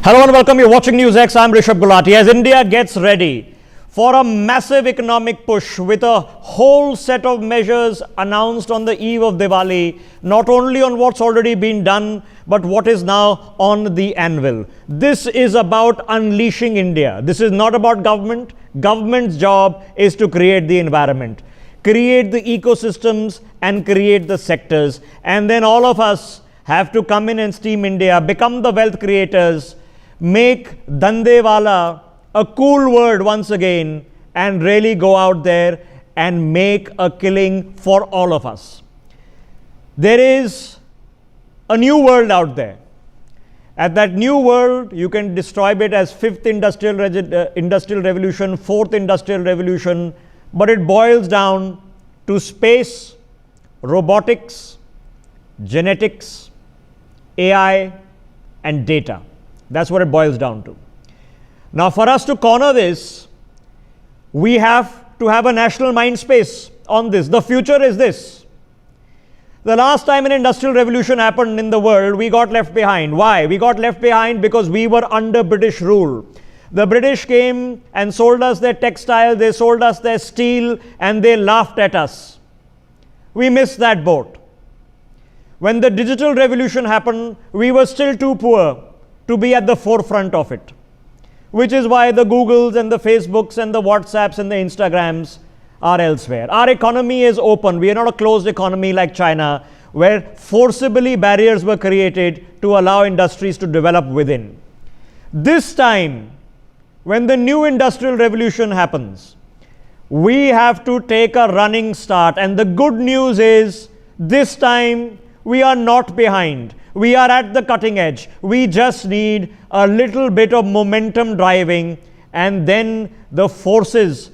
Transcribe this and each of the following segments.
Hello and welcome. You're watching News X. I'm Rishabh Gulati. As India gets ready for a massive economic push with a whole set of measures announced on the eve of Diwali, not only on what's already been done, but what is now on the anvil. This is about unleashing India. This is not about government. Government's job is to create the environment, create the ecosystems and create the sectors. And then all of us have to come in and steam India, become the wealth creators, make Dandewala a cool word once again, and really go out there and make a killing for all of us. There is a new world out there. At that new world, you can describe it as fifth industrial revolution, fourth industrial revolution, but it boils down to space, robotics, genetics, AI, and data. That's what it boils down to. Now, for us to corner this, we have to have a national mind space on this. The future is this. The last time an industrial revolution happened in the world, we got left behind. Why? We got left behind because we were under British rule. The British came and sold us their textile, they sold us their steel, and they laughed at us. We missed that boat. When the digital revolution happened, we were still too poor to be at the forefront of it, which is why the Googles and the Facebooks and the WhatsApps and the Instagrams are elsewhere. Our economy is open. We are not a closed economy like China, where forcibly barriers were created to allow industries to develop within. This time, when the new industrial revolution happens, we have to take a running start. And the good news is, this time we are not behind. We are at the cutting edge. We just need a little bit of momentum driving, and then the forces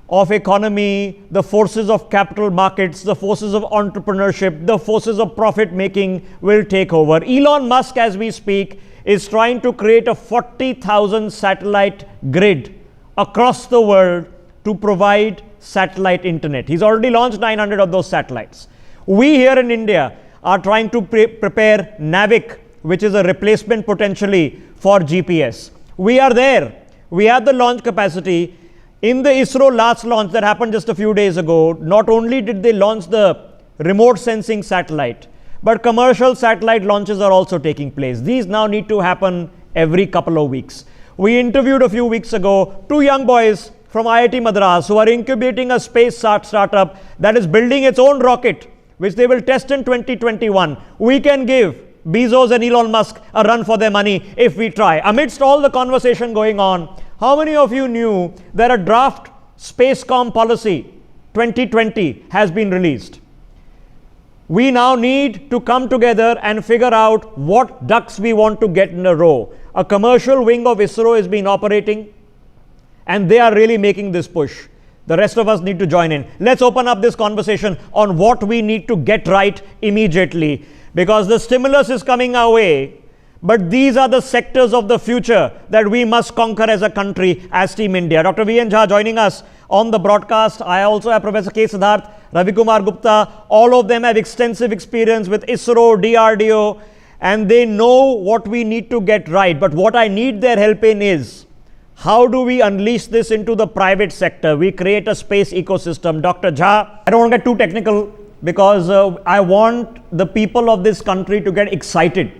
of economy, the forces of capital markets, the forces of entrepreneurship, the forces of profit making will take over. Elon Musk, as we speak, is trying to create a 40,000 satellite grid across the world to provide satellite internet. He's already launched 900 of those satellites. We here in India are trying to prepare NAVIC, which is a replacement potentially for GPS. We are there. We have the launch capacity. In the ISRO last launch that happened just a few days ago, not only did they launch the remote sensing satellite, but commercial satellite launches are also taking place. These now need to happen every couple of weeks. We interviewed a few weeks ago 2 young boys from IIT Madras who are incubating a space startup that is building its own rocket, which they will test in 2021. We can give Bezos and Elon Musk a run for their money if we try. Amidst all the conversation going on, how many of you knew that a draft Spacecom Policy 2020 has been released? We now need to come together and figure out what ducks we want to get in a row. A commercial wing of ISRO is being operating, and they are really making this push. The rest of us need to join in. Let's open up this conversation on what we need to get right immediately, because the stimulus is coming our way, but these are the sectors of the future that we must conquer as a country, as Team India. Dr. V.N. Jha joining us on the broadcast. I also have Professor Ksiddhartha, Ravi Kumar Gupta. All of them have extensive experience with ISRO, DRDO, and they know what we need to get right. But what I need their help in is, how do we unleash this into the private sector? We create a space ecosystem. Dr. Jha, I don't want to get too technical because I want the people of this country to get excited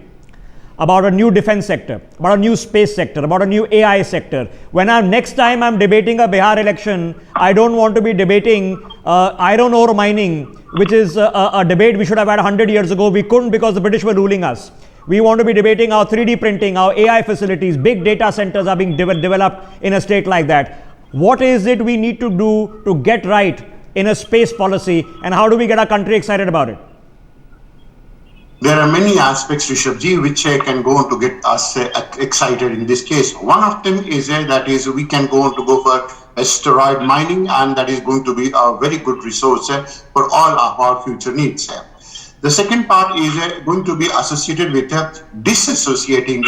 about a new defense sector, about a new space sector, about a new AI sector. When next time I'm debating a Bihar election, I don't want to be debating iron ore mining, which is a debate we should have had 100 years ago. We couldn't because the British were ruling us. We want to be debating our 3D printing, our AI facilities, big data centers are being developed in a state like that. What is it we need to do to get right in a space policy, and how do we get our country excited about it? There are many aspects, Rishabhji, which can go on to get us excited in this case. One of them is that is we can go on to go for asteroid mining, and that is going to be a very good resource for all of our future needs. The second part is going to be associated with disassociating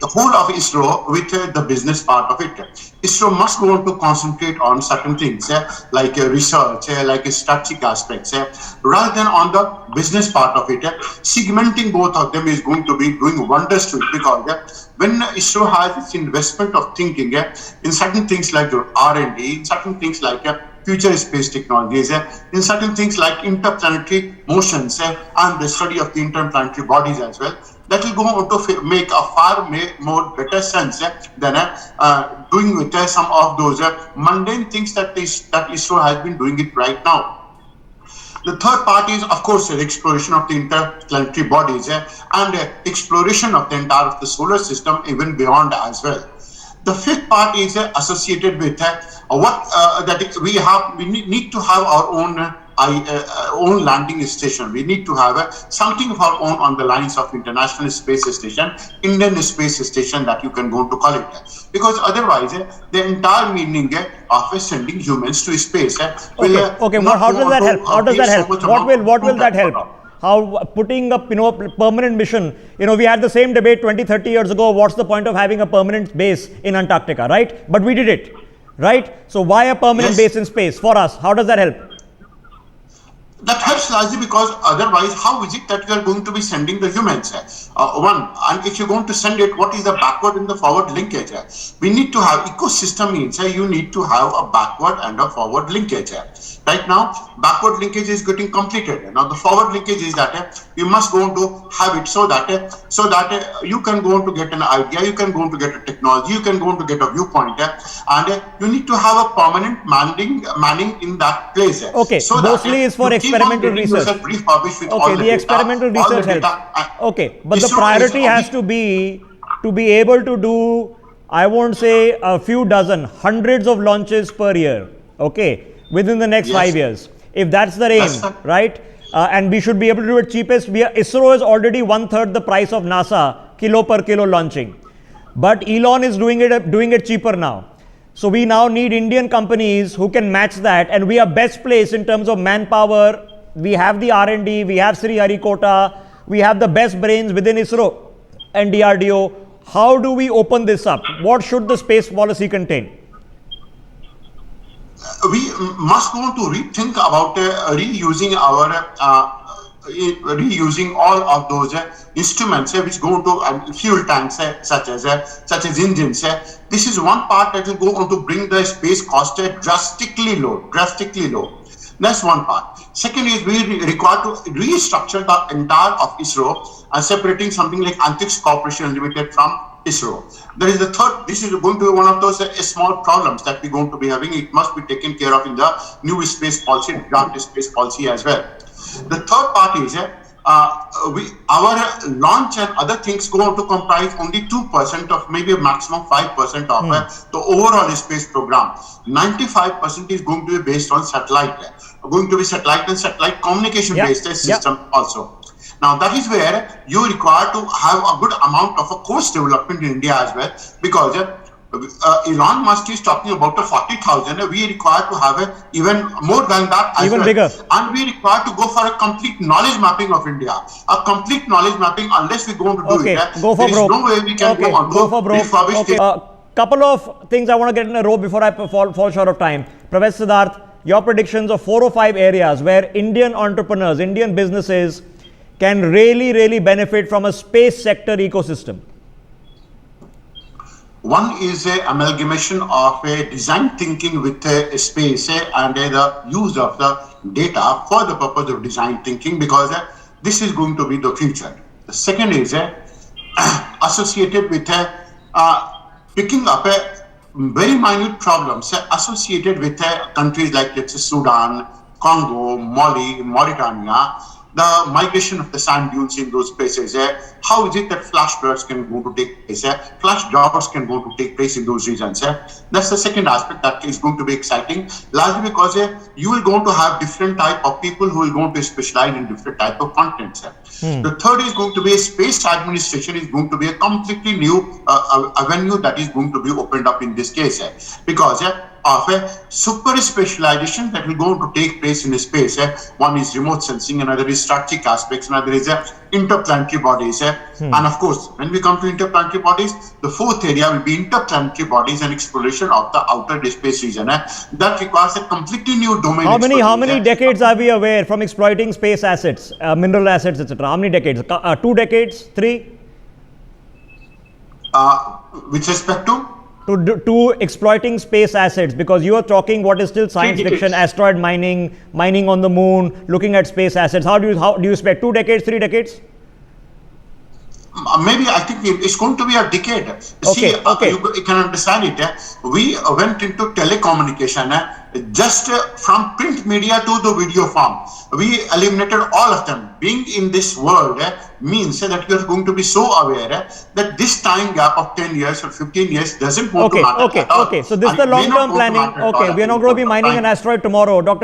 the whole of ISRO with the business part of it. ISRO must go on to concentrate on certain things like research, like strategic aspects, rather than on the business part of it. Segmenting both of them is going to be doing wonders to it, because when ISRO has its investment of thinking in certain things like R&D, in certain things like future space technologies, in certain things like interplanetary motions and the study of the interplanetary bodies as well, that will go on to make a far more better sense than doing with some of those mundane things that ISRO has been doing it right now. The third part is, of course, the exploration of the interplanetary bodies and exploration of the entire of the solar system, even beyond as well. The fifth part is associated with that we need to have our own landing station. We need to have something of our own on the lines of International Space Station, Indian Space Station, that you can go to call it. Because otherwise, the entire meaning of sending humans to space okay. Well, how does that help? How does that help? What will that help? How putting up, permanent mission, we had the same debate 20, 30 years ago. What's the point of having a permanent base in Antarctica, right? But we did it, right? So why a permanent base in space for us? How does that help? That helps largely because otherwise, how is it that you are going to be sending the humans? And if you're going to send it, what is the backward and the forward linkage? We need to have ecosystem means you need to have a backward and a forward linkage. Right now, backward linkage is getting completed. Now, the forward linkage is that you must go on to have it so that you can go on to get an idea, you can go on to get a technology, you can go on to get a viewpoint, and you need to have a permanent manning in that place. Okay, so mostly is for experimental research. Okay, the experimental research helps. Okay, but the priority has to be able to do, I won't say a few dozen, hundreds of launches per year. Okay, within the next 5 years, if that's the aim, right? And we should be able to do it cheapest. ISRO is already 1/3 the price of NASA, kilo per kilo launching, but Elon is doing it cheaper now. So we now need Indian companies who can match that, and we are best placed in terms of manpower. We have the R&D, we have Sriharikota, we have the best brains within ISRO and DRDO. How do we open this up? What should the space policy contain? We must go on to rethink about reusing all of those instruments which go into fuel tanks such as engines. This is one part that will go on to bring the space cost drastically low. That's one part. Second is we require to restructure the entire of ISRO and separating something like Antics Corporation Limited from ISRO. There is the third. This is going to be one of those small problems that we're going to be having. It must be taken care of in the new space policy, draft space policy as well. The third part is our launch and other things go on to comprise only 2% of maybe maximum 5% of the overall space program. 95% is going to be based on satellite, going to be satellite and satellite communication based system also. Now that is where you require to have a good amount of a course development in India as well, because Elon Musk is talking about 40,000. We require to have even more than that as even well. Bigger. And we require to go for a complete knowledge mapping of India. A complete knowledge mapping, unless we go on to do it, go for there broke. is no way we can go on to refurbish it. Couple of things I want to get in a row before I fall short of time. Professor Siddharth, your predictions of 4 or 5 areas where Indian entrepreneurs, Indian businesses can really benefit from a space sector ecosystem. One is an amalgamation of a design thinking with space and the use of the data for the purpose of design thinking, because this is going to be the future. The second is associated with picking up very minute problems associated with countries like, let's say, Sudan, Congo, Mali, Mauritania, the migration of the sand dunes in those places. How is it that flash floods can go to take place? Flash droughts can go to take place in those regions. That's the second aspect that is going to be exciting, largely because you will going to have different type of people who will going to specialize in different type of contents. The third is going to be a space administration is going to be a completely new avenue that is going to be opened up in this case, because of a super specialization that will going to take place in space. One is remote sensing, another is strategic aspects, another is interplanetary bodies. And of course, when we come to interplanetary bodies, the fourth area will be interplanetary bodies and exploration of the outer space region. That requires a completely new domain. How many decades are we aware from exploiting space assets, mineral assets, etc.? How many decades? 2 decades? 3? With respect to? To exploiting space assets, because you are talking what is still science fiction, asteroid mining, mining on the moon, looking at space assets. How do you expect 2 decades, 3 decades? Maybe I think it's going to be a decade. Okay, okay. You can understand it. We went into telecommunication just from print media to the video form. We eliminated all of them. Being in this world means that you are going to be so aware that this time gap of 10 years or 15 years doesn't go to matter at all. Okay. So this is the long-term planning. Okay, we are not going to be mining an asteroid tomorrow. Dr.